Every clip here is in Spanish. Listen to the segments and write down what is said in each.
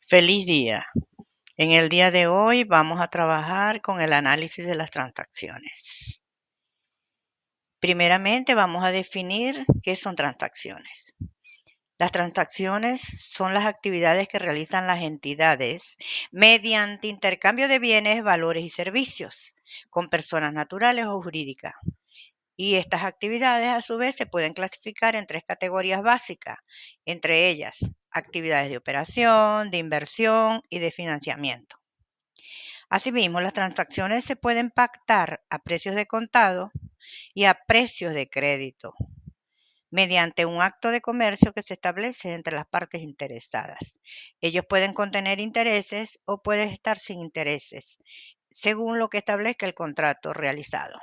Feliz día. En el día de hoy vamos a trabajar con el análisis de las transacciones. Primeramente vamos a definir qué son transacciones. Las transacciones son las actividades que realizan las entidades mediante intercambio de bienes, valores y servicios con personas naturales o jurídicas. Y estas actividades a su vez se pueden clasificar en tres categorías básicas, entre ellas actividades de operación, de inversión y de financiamiento. Asimismo, las transacciones se pueden pactar a precios de contado y a precios de crédito mediante un acto de comercio que se establece entre las partes interesadas. Ellos pueden contener intereses o pueden estar sin intereses, según lo que establezca el contrato realizado.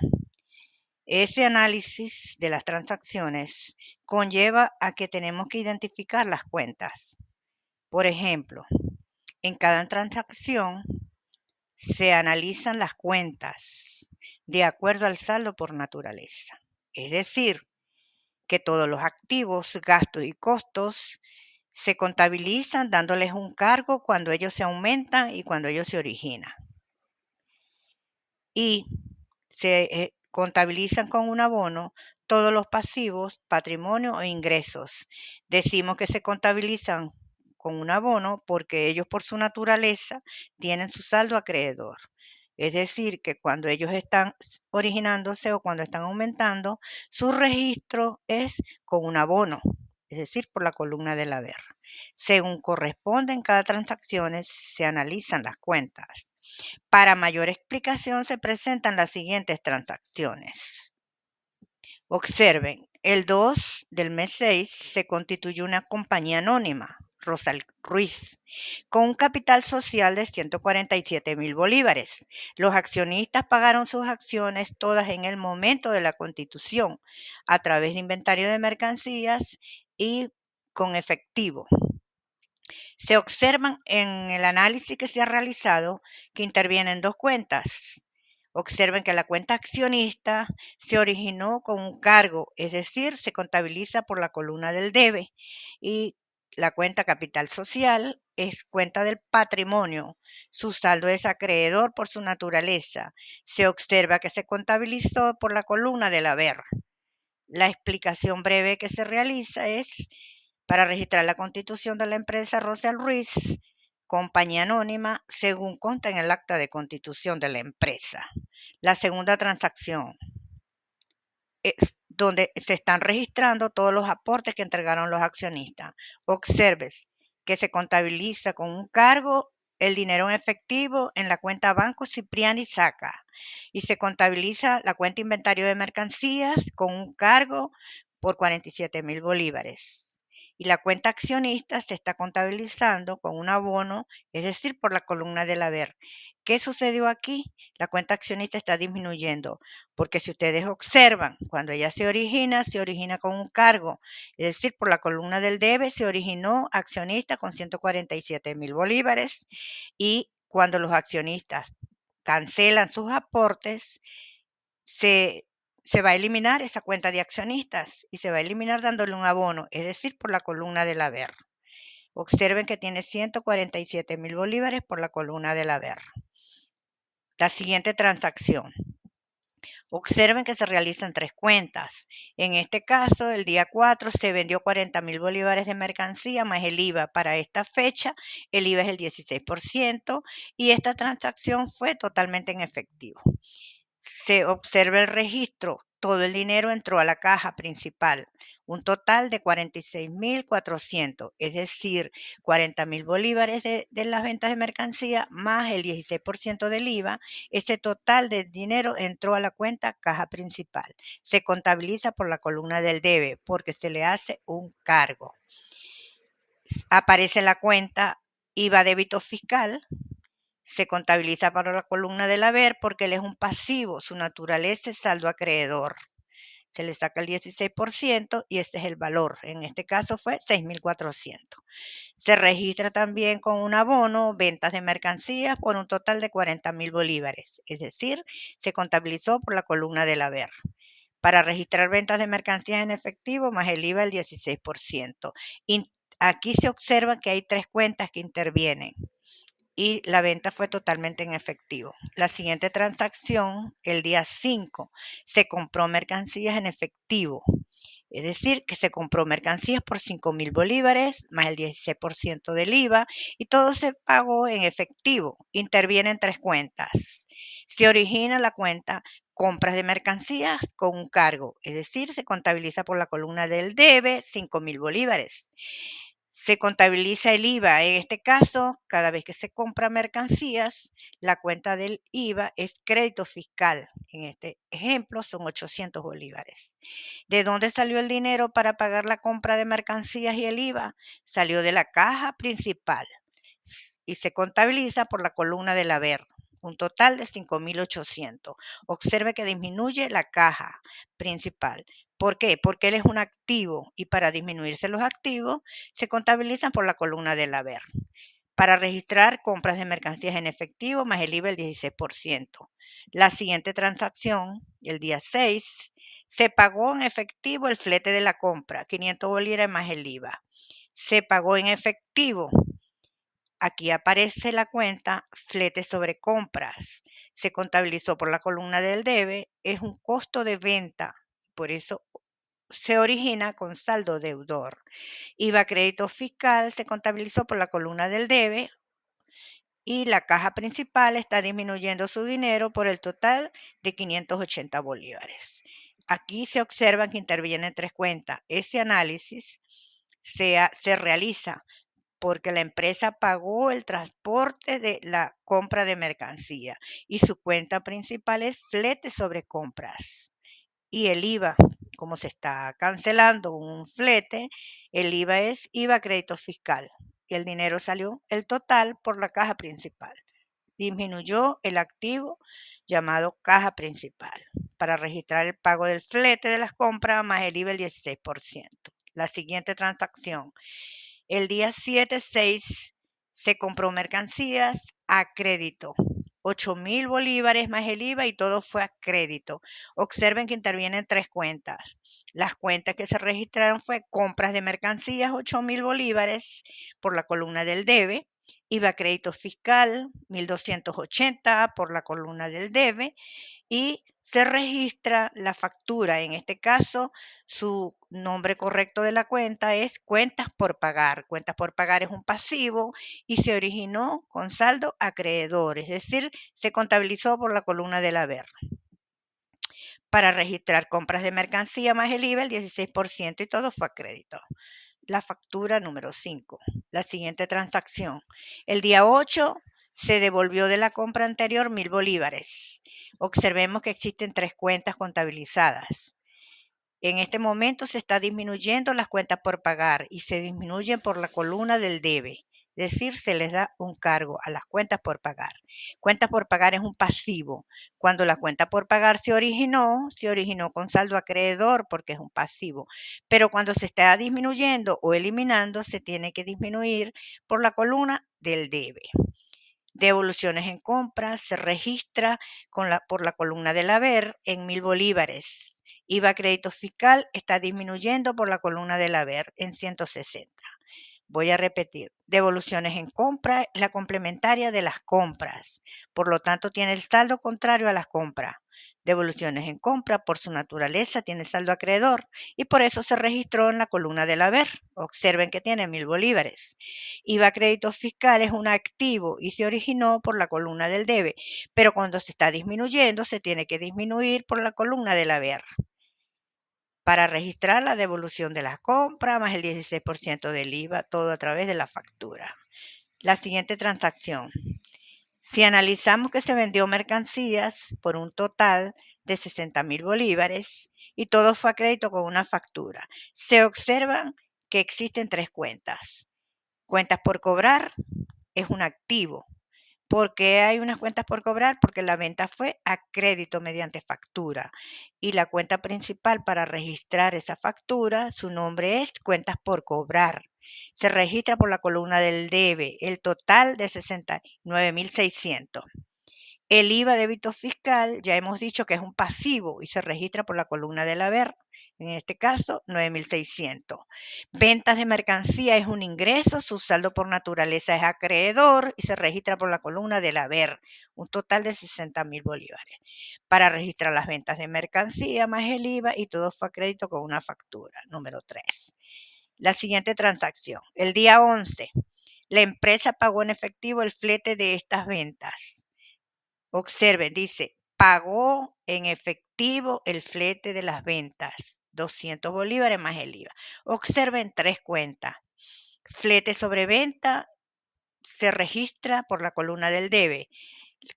Ese análisis de las transacciones conlleva a que tenemos que identificar las cuentas. Por ejemplo, en cada transacción se analizan las cuentas de acuerdo al saldo por naturaleza. Es decir, que todos los activos, gastos y costos se contabilizan dándoles un cargo cuando ellos se aumentan y cuando ellos se originan. Y se contabilizan con un abono todos los pasivos, patrimonio e ingresos. Decimos que se contabilizan con un abono porque ellos por su naturaleza tienen su saldo acreedor. Es decir, que cuando ellos están originándose o cuando están aumentando, su registro es con un abono, es decir, por la columna del haber. Según corresponde en cada transacción, se analizan las cuentas. Para mayor explicación se presentan las siguientes transacciones. Observen, el 2 del mes 6 se constituyó una compañía anónima, Rosal Ruiz, con un capital social de 147,000 bolívares. Los accionistas pagaron sus acciones todas en el momento de la constitución, a través de inventario de mercancías y con efectivo. Se observan en el análisis que se ha realizado que intervienen dos cuentas. Observen que la cuenta accionista se originó con un cargo, es decir, se contabiliza por la columna del debe, y la cuenta capital social es cuenta del patrimonio. Su saldo es acreedor por su naturaleza. Se observa que se contabilizó por la columna del haber. La explicación breve que se realiza es para registrar la constitución de la empresa Rosal Ruiz, compañía anónima, según consta en el acta de constitución de la empresa. La segunda transacción es donde se están registrando todos los aportes que entregaron los accionistas. Observes que se contabiliza con un cargo el dinero en efectivo en la cuenta Banco Cipriani Saca y se contabiliza la cuenta inventario de mercancías con un cargo por 47,000 bolívares. Y la cuenta accionista se está contabilizando con un abono, es decir, por la columna del haber. ¿Qué sucedió aquí? La cuenta accionista está disminuyendo, porque si ustedes observan, cuando ella se origina con un cargo, es decir, por la columna del debe se originó accionista con 147,000 bolívares y cuando los accionistas cancelan sus aportes, se, se va a eliminar esa cuenta de accionistas y se va a eliminar dándole un abono, es decir, por la columna del haber. Observen que tiene 147,000 bolívares por la columna del haber. La siguiente transacción. Observen que se realizan tres cuentas. En este caso, el día 4 se vendió 40,000 bolívares de mercancía más el IVA. Para esta fecha, el IVA es el 16% y esta transacción fue totalmente en efectivo. Se observa el registro, todo el dinero entró a la caja principal, un total de 46,400, es decir, 40,000 bolívares de las ventas de mercancía más el 16% del IVA. Ese total de dinero entró a la cuenta caja principal. Se contabiliza por la columna del debe porque se le hace un cargo. Aparece la cuenta IVA débito fiscal. Se contabiliza para la columna del haber porque él es un pasivo, su naturaleza es saldo acreedor. Se le saca el 16% y este es el valor. En este caso fue 6,400. Se registra también con un abono, ventas de mercancías por un total de 40,000 bolívares. Es decir, se contabilizó por la columna del haber. Para registrar ventas de mercancías en efectivo más el IVA el 16%. Aquí se observa que hay 3 cuentas que intervienen y la venta fue totalmente en efectivo. La siguiente transacción, el día 5, se compró mercancías en efectivo. Es decir, que se compró mercancías por 5.000 bolívares más el 16% del IVA y todo se pagó en efectivo. Intervienen 3 cuentas. Se origina la cuenta compras de mercancías con un cargo, es decir, se contabiliza por la columna del debe 5.000 bolívares. Se contabiliza el IVA. En este caso, cada vez que se compra mercancías, la cuenta del IVA es crédito fiscal. En este ejemplo, son 800 bolívares. ¿De dónde salió el dinero para pagar la compra de mercancías y el IVA? Salió de la caja principal y se contabiliza por la columna del haber. Un total de 5.800. Observe que disminuye la caja principal. ¿Por qué? Porque él es un activo y para disminuirse los activos se contabilizan por la columna del haber. Para registrar compras de mercancías en efectivo más el IVA el 16%. La siguiente transacción, el día 6, se pagó en efectivo el flete de la compra, 500 bolívares más el IVA. Se pagó en efectivo. Aquí aparece la cuenta flete sobre compras. Se contabilizó por la columna del debe, es un costo de venta, por eso se origina con saldo deudor. IVA crédito fiscal se contabilizó por la columna del debe y la caja principal está disminuyendo su dinero por el total de 580 bolívares. Aquí se observa que intervienen 3 cuentas. Ese análisis se realiza porque la empresa pagó el transporte de la compra de mercancía y su cuenta principal es flete sobre compras. Y el IVA, como se está cancelando un flete, el IVA es IVA crédito fiscal. Y el dinero salió el total por la caja principal. Disminuyó el activo llamado caja principal para registrar el pago del flete de las compras más el IVA el 16%. La siguiente transacción. El día 7/6 se compró mercancías a crédito. 8.000 bolívares más el IVA y todo fue a crédito. Observen que intervienen 3 cuentas. Las cuentas que se registraron fue compras de mercancías 8.000 bolívares por la columna del debe, IVA crédito fiscal 1.280 por la columna del debe y se registra la factura. En este caso, su nombre correcto de la cuenta es cuentas por pagar. Cuentas por pagar es un pasivo y se originó con saldo acreedor, es decir, se contabilizó por la columna del haber. Para registrar compras de mercancía más el IVA, el 16% y todo fue a crédito. La factura número 5. La siguiente transacción. El día 8 se devolvió de la compra anterior 1.000 bolívares. Observemos que existen 3 cuentas contabilizadas. En este momento se está disminuyendo las cuentas por pagar y se disminuyen por la columna del debe. Es decir, se les da un cargo a las cuentas por pagar. Cuentas por pagar es un pasivo. Cuando la cuenta por pagar se originó con saldo acreedor porque es un pasivo. Pero cuando se está disminuyendo o eliminando, se tiene que disminuir por la columna del debe. Devoluciones en compra se registra por la columna del haber en 1.000 bolívares. IVA crédito fiscal está disminuyendo por la columna del haber en 160. Voy a repetir, devoluciones en compra es la complementaria de las compras, por lo tanto tiene el saldo contrario a las compras. Devoluciones en compra, por su naturaleza, tiene saldo acreedor y por eso se registró en la columna del haber. Observen que tiene 1.000 bolívares. IVA crédito fiscal es un activo y se originó por la columna del debe, pero cuando se está disminuyendo se tiene que disminuir por la columna del haber para registrar la devolución de las compras más el 16% del IVA, todo a través de la factura. La siguiente transacción. Si analizamos que se vendió mercancías por un total de 60.000 bolívares y todo fue a crédito con una factura, se observan que existen 3 cuentas. Cuentas por cobrar es un activo. ¿Por qué hay unas cuentas por cobrar? Porque la venta fue a crédito mediante factura y la cuenta principal para registrar esa factura, su nombre es cuentas por cobrar. Se registra por la columna del debe, el total de 69.600. El IVA débito fiscal ya hemos dicho que es un pasivo y se registra por la columna del haber En este caso, 9.600. Ventas de mercancía es un ingreso, su saldo por naturaleza es acreedor y se registra por la columna del haber, un total de 60.000 bolívares. Para registrar las ventas de mercancía más el IVA y todo fue a crédito con una factura. Número 3. La siguiente transacción. El día 11, la empresa pagó en efectivo el flete de estas ventas. Observen, dice, pagó en efectivo el flete de las ventas, 200 bolívares más el IVA. Observen 3 cuentas. Flete sobre venta se registra por la columna del debe.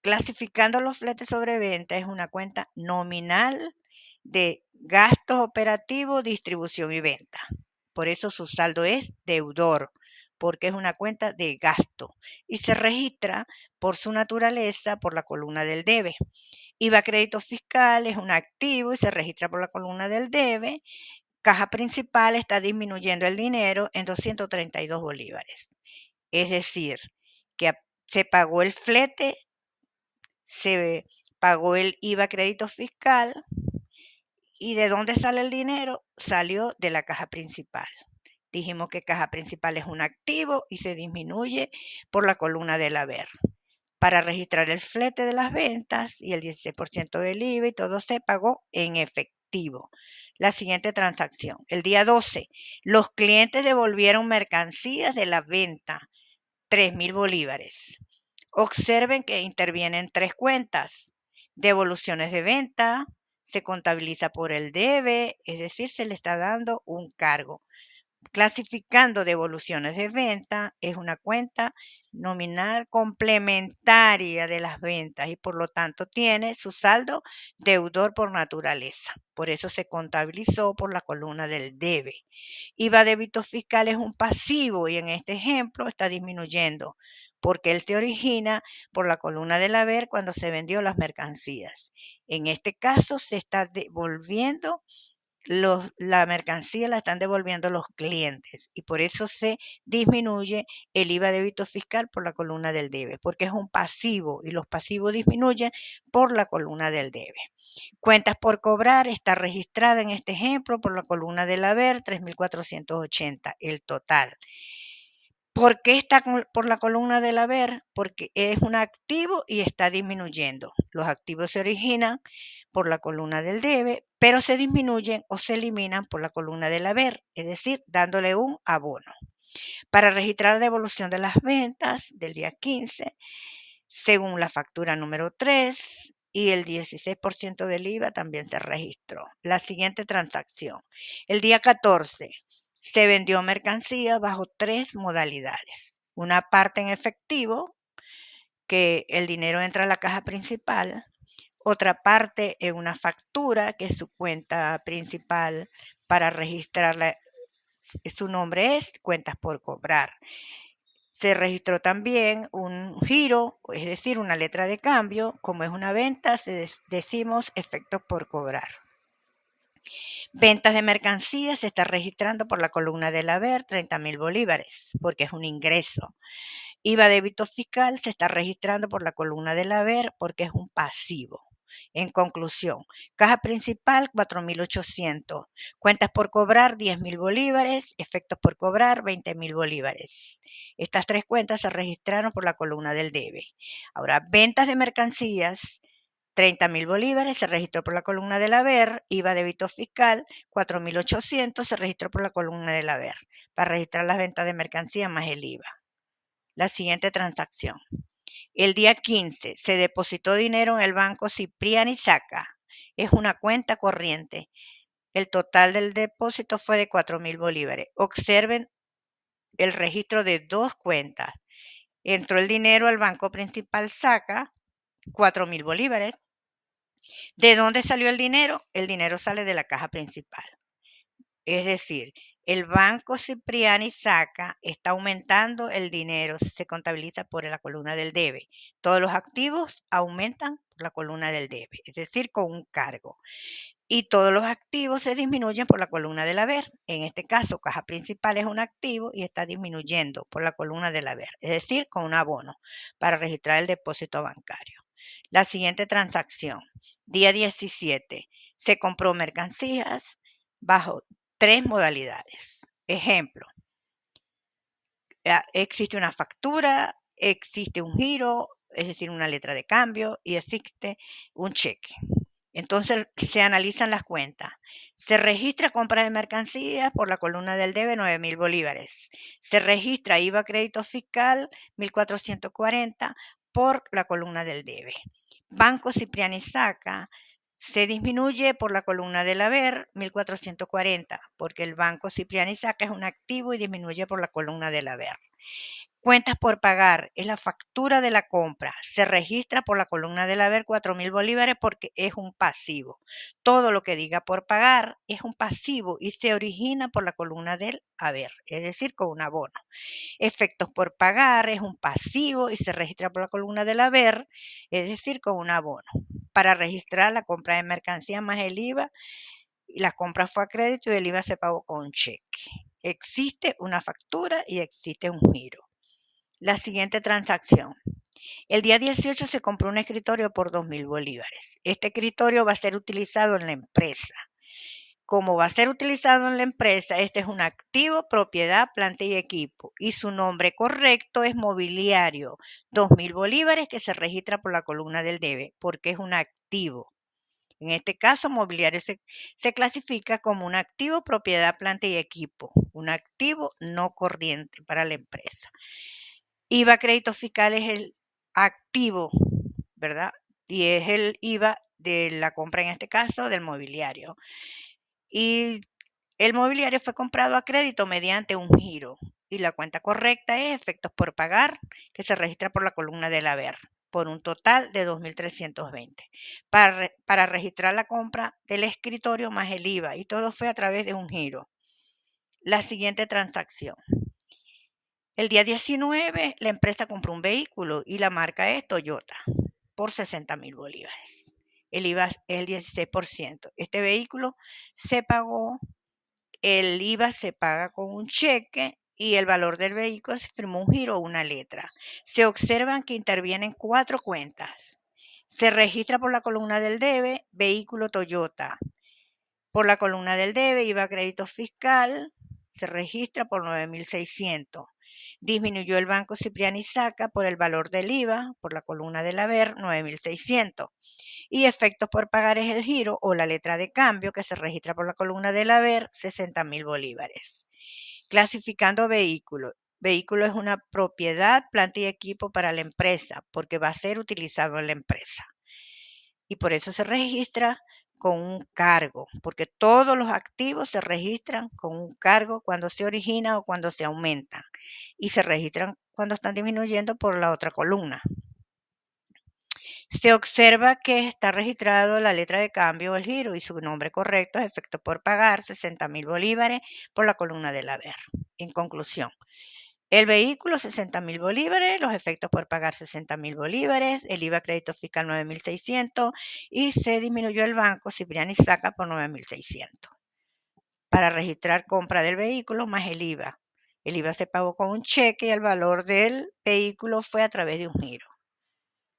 Clasificando los fletes sobre venta es una cuenta nominal de gastos operativos, distribución y venta. Por eso su saldo es deudor, porque es una cuenta de gasto y se registra por su naturaleza por la columna del debe. IVA crédito fiscal es un activo y se registra por la columna del debe. Caja principal está disminuyendo el dinero en 232 bolívares. Es decir, que se pagó el flete, se pagó el IVA crédito fiscal y ¿de dónde sale el dinero? Salió de la caja principal. Dijimos que caja principal es un activo y se disminuye por la columna del haber. Para registrar el flete de las ventas y el 16% del IVA y todo se pagó en efectivo. La siguiente transacción. El día 12, los clientes devolvieron mercancías de la venta, 3.000 bolívares. Observen que intervienen 3 cuentas. Devoluciones de venta, se contabiliza por el debe, es decir, se le está dando un cargo. Clasificando devoluciones de venta es una cuenta nominal complementaria de las ventas y por lo tanto tiene su saldo deudor por naturaleza. Por eso se contabilizó por la columna del debe. IVA débito fiscal es un pasivo y en este ejemplo está disminuyendo porque él se origina por la columna del haber cuando se vendió las mercancías. En este caso se está devolviendo la mercancía la están devolviendo los clientes y por eso se disminuye el IVA débito fiscal por la columna del debe, porque es un pasivo y los pasivos disminuyen por la columna del debe. Cuentas por cobrar está registrada en este ejemplo por la columna del haber, 3.480, el total. ¿Por qué está por la columna del haber? Porque es un activo y está disminuyendo. Los activos se originan por la columna del debe, pero se disminuyen o se eliminan por la columna del haber, es decir, dándole un abono. Para registrar la devolución de las ventas del día 15, según la factura número 3 y el 16% del IVA también se registró. La siguiente transacción. El día 14 se vendió mercancía bajo 3 modalidades. Una parte en efectivo, que el dinero entra a la caja principal. Otra parte en una factura, que es su cuenta principal para registrarla. Su nombre es cuentas por cobrar. Se registró también un giro, es decir, una letra de cambio. Como es una venta, decimos efectos por cobrar. Ventas de mercancías se está registrando por la columna del haber, 30.000 bolívares, porque es un ingreso. IVA débito fiscal se está registrando por la columna del haber porque es un pasivo. En conclusión, caja principal 4.800, cuentas por cobrar 10.000 bolívares, efectos por cobrar 20.000 bolívares. Estas 3 cuentas se registraron por la columna del debe. Ahora, ventas de mercancías 30.000 bolívares se registró por la columna del haber, IVA débito fiscal 4.800 se registró por la columna del haber, para registrar las ventas de mercancía más el IVA. La siguiente transacción. El día 15 se depositó dinero en el banco Cipriani Saca. Es una cuenta corriente. El total del depósito fue de 4.000 bolívares. Observen el registro de 2 cuentas. Entró el dinero al banco principal Saca, 4.000 bolívares. ¿De dónde salió el dinero? El dinero sale de la caja principal. Es decir, el banco Cipriani Saca está aumentando el dinero, se contabiliza por la columna del debe. Todos los activos aumentan por la columna del debe, es decir, con un cargo. Y todos los activos se disminuyen por la columna del haber. En este caso, caja principal es un activo y está disminuyendo por la columna del haber, es decir, con un abono para registrar el depósito bancario. La siguiente transacción, día 17, se compró mercancías bajo 3 modalidades. Ejemplo, existe una factura, existe un giro, es decir, una letra de cambio, y existe un cheque. Entonces se analizan las cuentas. Se registra compra de mercancías por la columna del debe 9.000 bolívares. Se registra IVA crédito fiscal 1.440 por la columna del debe. Banco Cipriani Saca se disminuye por la columna del haber 1.440 porque el Banco Cipriani Saca es un activo y disminuye por la columna del haber. Cuentas por pagar es la factura de la compra. Se registra por la columna del haber 4.000 bolívares porque es un pasivo. Todo lo que diga por pagar es un pasivo y se origina por la columna del haber, es decir, con un abono. Efectos por pagar es un pasivo y se registra por la columna del haber, es decir, con un abono. Para registrar la compra de mercancía más el IVA, la compra fue a crédito y el IVA se pagó con un cheque. Existe una factura y existe un giro. La siguiente transacción. El día 18 se compró un escritorio por 2.000 bolívares. Este escritorio va a ser utilizado en la empresa. Como va a ser utilizado en la empresa, este es un activo, propiedad, planta y equipo. Y su nombre correcto es mobiliario. 2.000 bolívares que se registra por la columna del debe, porque es un activo. En este caso, mobiliario se clasifica como un activo, propiedad, planta y equipo. Un activo no corriente para la empresa. IVA crédito fiscal es el activo, ¿verdad? Y es el IVA de la compra, en este caso, del mobiliario. Y el mobiliario fue comprado a crédito mediante un giro. Y la cuenta correcta es efectos por pagar, que se registra por la columna del haber, por un total de 2.320. Para registrar la compra del escritorio más el IVA. Y todo fue a través de un giro. La siguiente transacción. El día 19, la empresa compró un vehículo y la marca es Toyota por 60.000 bolívares. El IVA es el 16%. Este vehículo se pagó, el IVA se paga con un cheque y el valor del vehículo se firmó un giro o una letra. Se observan que intervienen 4 cuentas. Se registra por la columna del debe, vehículo Toyota. Por la columna del debe, IVA crédito fiscal, se registra por 9.600. Disminuyó el Banco Cipriani Saca por el valor del IVA, por la columna del haber, 9.600. Y efectos por pagar es el giro o la letra de cambio que se registra por la columna del haber, 60.000 bolívares. Clasificando vehículo. Vehículo es una propiedad, planta y equipo para la empresa, porque va a ser utilizado en la empresa. Y por eso se registra con un cargo, porque todos los activos se registran con un cargo cuando se origina o cuando se aumentan y se registran cuando están disminuyendo por la otra columna. Se observa que está registrado la letra de cambio o el giro y su nombre correcto es efecto por pagar 60.000 bolívares por la columna del haber. En conclusión, el vehículo 60.000 bolívares, los efectos por pagar 60.000 bolívares, el IVA crédito fiscal 9.600 y se disminuyó el Banco Cipriani Saca por 9.600 para registrar compra del vehículo más el IVA. El IVA se pagó con un cheque y el valor del vehículo fue a través de un giro.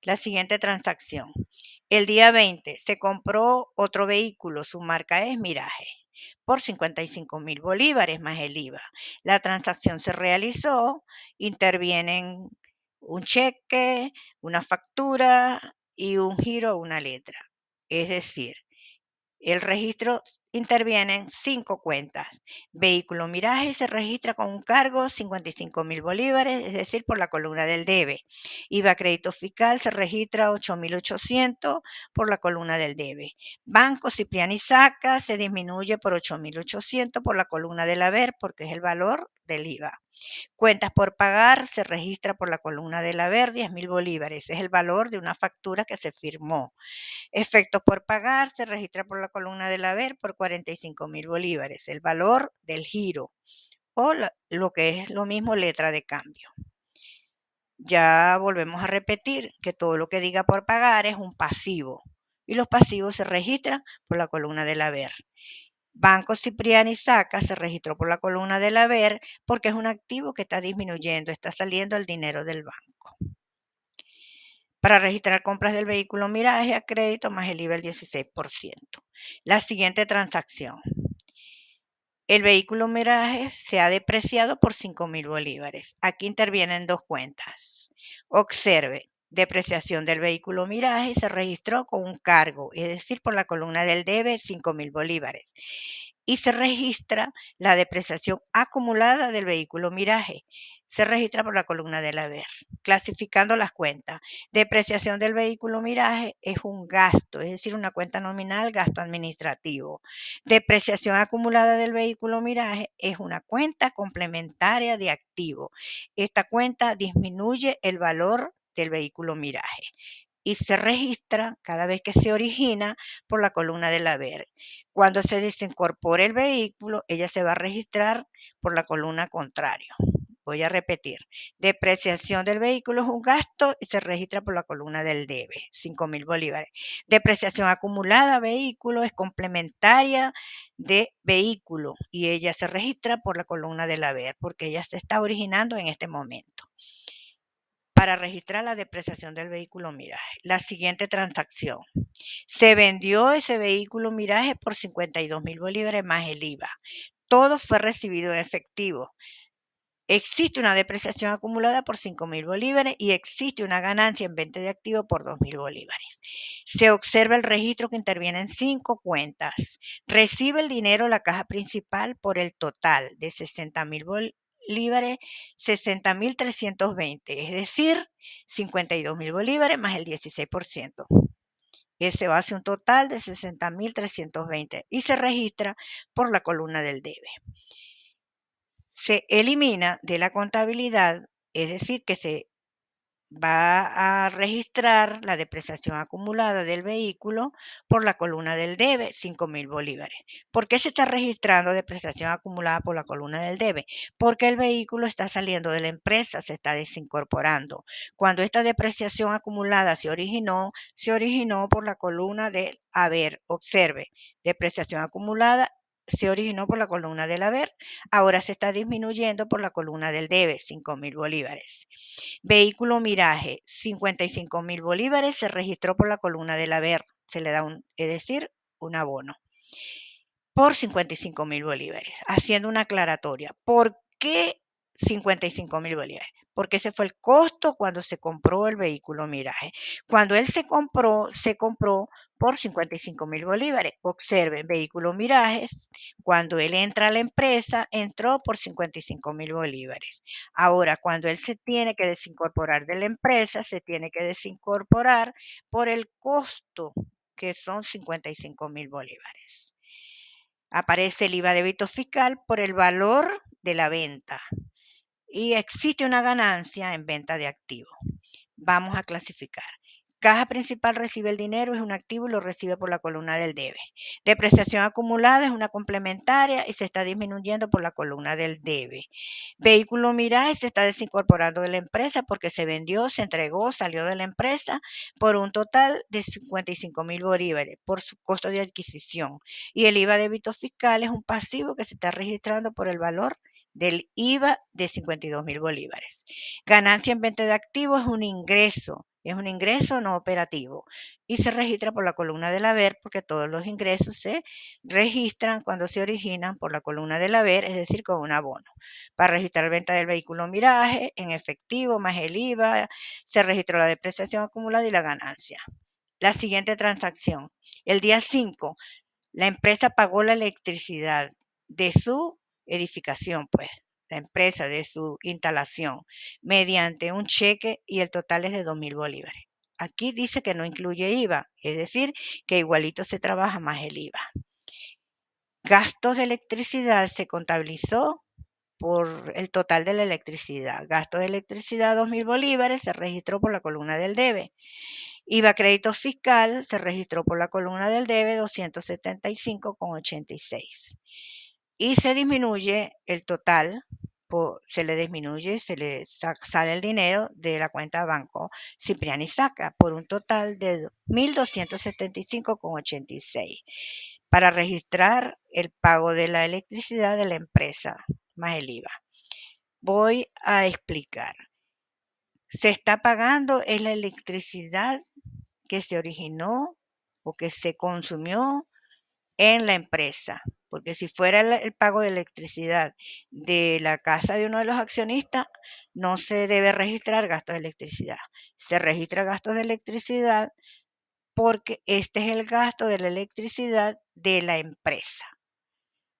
La siguiente transacción. El día 20 se compró otro vehículo, su marca es Miraje, por 55.000 bolívares más el IVA. La transacción se realizó, intervienen un cheque, una factura y un giro o una letra. Es decir, el registro interviene en 5 cuentas. Vehículo Miraje se registra con un cargo 55.000 bolívares, es decir, por la columna del debe. IVA crédito fiscal se registra 8.800 por la columna del debe. Banco Cipriani Saca se disminuye por 8.800 por la columna del haber porque es el valor del IVA. Cuentas por pagar se registra por la columna del haber 10.000 bolívares, es el valor de una factura que se firmó. Efectos por pagar se registra por la columna del haber por 45.000 bolívares, el valor del giro o lo que es lo mismo letra de cambio. Ya volvemos a repetir que todo lo que diga por pagar es un pasivo y los pasivos se registran por la columna del haber. Banco Cipriani Saca se registró por la columna del haber porque es un activo que está disminuyendo, está saliendo el dinero del banco. Para registrar compras del vehículo Miraje a crédito más el IVA del 16%. La siguiente transacción. El vehículo Mirage se ha depreciado por 5.000 bolívares. Aquí intervienen dos cuentas. Observe, depreciación del vehículo Mirage se registró con un cargo, es decir, por la columna del debe 5.000 bolívares. Y se registra la depreciación acumulada del vehículo Mirage. Se registra por la columna del haber. Clasificando las cuentas. Depreciación del vehículo Mirage es un gasto, es decir, una cuenta nominal, gasto administrativo. Depreciación acumulada del vehículo Mirage es una cuenta complementaria de activo. Esta cuenta disminuye el valor del vehículo Mirage y se registra cada vez que se origina por la columna del haber. Cuando se desincorpore el vehículo, ella se va a registrar por la columna contraria. Voy a repetir. Depreciación del vehículo es un gasto y se registra por la columna del debe, 5.000 bolívares. Depreciación acumulada vehículo es complementaria de vehículo y ella se registra por la columna del haber porque ella se está originando en este momento. Para registrar la depreciación del vehículo Mirage, la siguiente transacción. Se vendió ese vehículo Mirage por 52.000 bolívares más el IVA. Todo fue recibido en efectivo. Existe una depreciación acumulada por 5.000 bolívares y existe una ganancia en venta de activos por 2.000 bolívares. Se observa el registro que interviene en 5 cuentas. Recibe el dinero la caja principal por el total de 60.000 bolívares, 60.320, es decir, 52.000 bolívares más el 16%. Ese va a ser un total de 60.320 y se registra por la columna del debe. Se elimina de la contabilidad, es decir, que se va a registrar la depreciación acumulada del vehículo por la columna del debe, 5.000 bolívares. ¿Por qué se está registrando depreciación acumulada por la columna del debe? Porque el vehículo está saliendo de la empresa, se está desincorporando. Cuando esta depreciación acumulada se originó por la columna del haber. Observe, depreciación acumulada se originó por la columna del haber, ahora se está disminuyendo por la columna del debe, 5.000 bolívares. Vehículo Mirage, 55.000 bolívares, se registró por la columna del haber, se le da es decir, un abono por 55.000 bolívares, haciendo una aclaratoria. ¿Por qué 55.000 bolívares? Porque ese fue el costo cuando se compró el vehículo Mirage. Cuando él se compró por 55.000 bolívares. Observen, vehículo Mirage, cuando él entra a la empresa, entró por 55.000 bolívares. Ahora, cuando él se tiene que desincorporar de la empresa, se tiene que desincorporar por el costo, que son 55.000 bolívares. Aparece el IVA débito fiscal por el valor de la venta y existe una ganancia en venta de activos. Vamos a clasificar. Caja principal recibe el dinero, es un activo y lo recibe por la columna del debe. Depreciación acumulada es una complementaria y se está disminuyendo por la columna del debe. Vehículo Mirage se está desincorporando de la empresa porque se vendió, se entregó, salió de la empresa por un total de 55.000 bolívares por su costo de adquisición. Y el IVA débito fiscal es un pasivo que se está registrando por el valor del IVA de 52.000 bolívares. Ganancia en venta de activos es un ingreso no operativo y se registra por la columna del haber porque todos los ingresos se registran cuando se originan por la columna del haber, es decir, con un abono. Para registrar venta del vehículo Mirage en efectivo más el IVA, se registró la depreciación acumulada y la ganancia. La siguiente transacción. El día 5, la empresa pagó la electricidad de su edificación, pues, la empresa de su instalación, mediante un cheque y el total es de 2.000 bolívares. Aquí dice que no incluye IVA, es decir, que igualito se trabaja más el IVA. Gastos de electricidad se contabilizó por el total de la electricidad. Gasto de electricidad 2.000 bolívares se registró por la columna del debe. IVA crédito fiscal se registró por la columna del debe 275,86. Y se disminuye el total, se le disminuye, se le sale el dinero de la cuenta banco Cipriani Saca por un total de 1.275,86 para registrar el pago de la electricidad de la empresa más el IVA. Voy a explicar. Se está pagando en la electricidad que se originó o que se consumió en la empresa. porque si fuera el pago de electricidad de la casa de uno de los accionistas, no se debe registrar gastos de electricidad. Se registra gastos de electricidad porque este es el gasto de la electricidad de la empresa.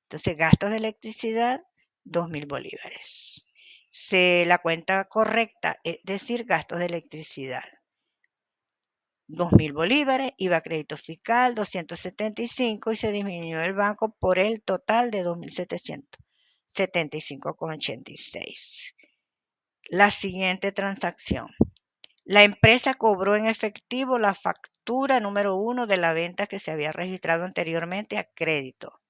Entonces, gastos de electricidad, 2.000 bolívares. La cuenta correcta es decir, gastos de electricidad. 2.000 bolívares, IVA crédito fiscal 275 y se disminuyó el banco por el total de 2.775,86. La siguiente transacción. La empresa cobró en efectivo la factura número 1 de la venta que se había registrado anteriormente a crédito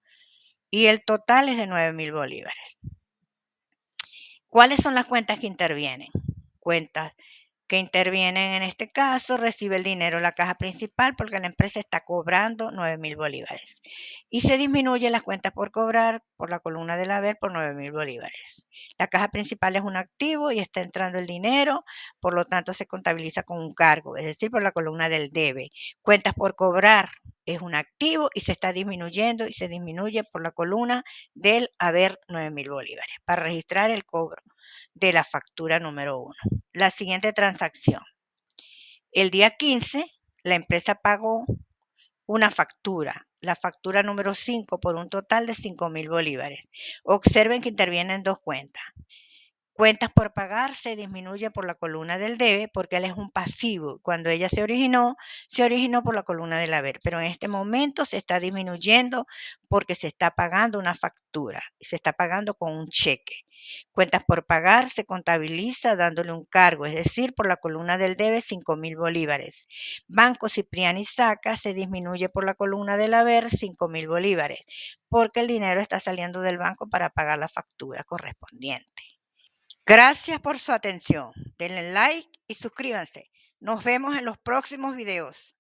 y el total es de 9.000 bolívares. ¿Cuáles son las cuentas que intervienen? Cuentas que intervienen en este caso, recibe el dinero la caja principal porque la empresa está cobrando 9.000 bolívares. Y se disminuye las cuentas por cobrar por la columna del haber por 9.000 bolívares. La caja principal es un activo y está entrando el dinero, por lo tanto se contabiliza con un cargo, es decir, por la columna del debe. Cuentas por cobrar es un activo y se está disminuyendo y se disminuye por la columna del haber 9.000 bolívares para registrar el cobro de la factura número 1. La siguiente transacción. El día 15, la empresa pagó una factura, la factura número 5 por un total de 5.000 bolívares. Observen que intervienen dos cuentas. Cuentas por pagar se disminuye por la columna del debe porque él es un pasivo. Cuando ella se originó por la columna del haber, pero en este momento se está disminuyendo porque se está pagando una factura y se está pagando con un cheque. Cuentas por pagar se contabiliza dándole un cargo, es decir, por la columna del debe 5.000 bolívares. Banco Cipriani Saca se disminuye por la columna del haber 5.000 bolívares porque el dinero está saliendo del banco para pagar la factura correspondiente. Gracias por su atención. Denle like y suscríbanse. Nos vemos en los próximos videos.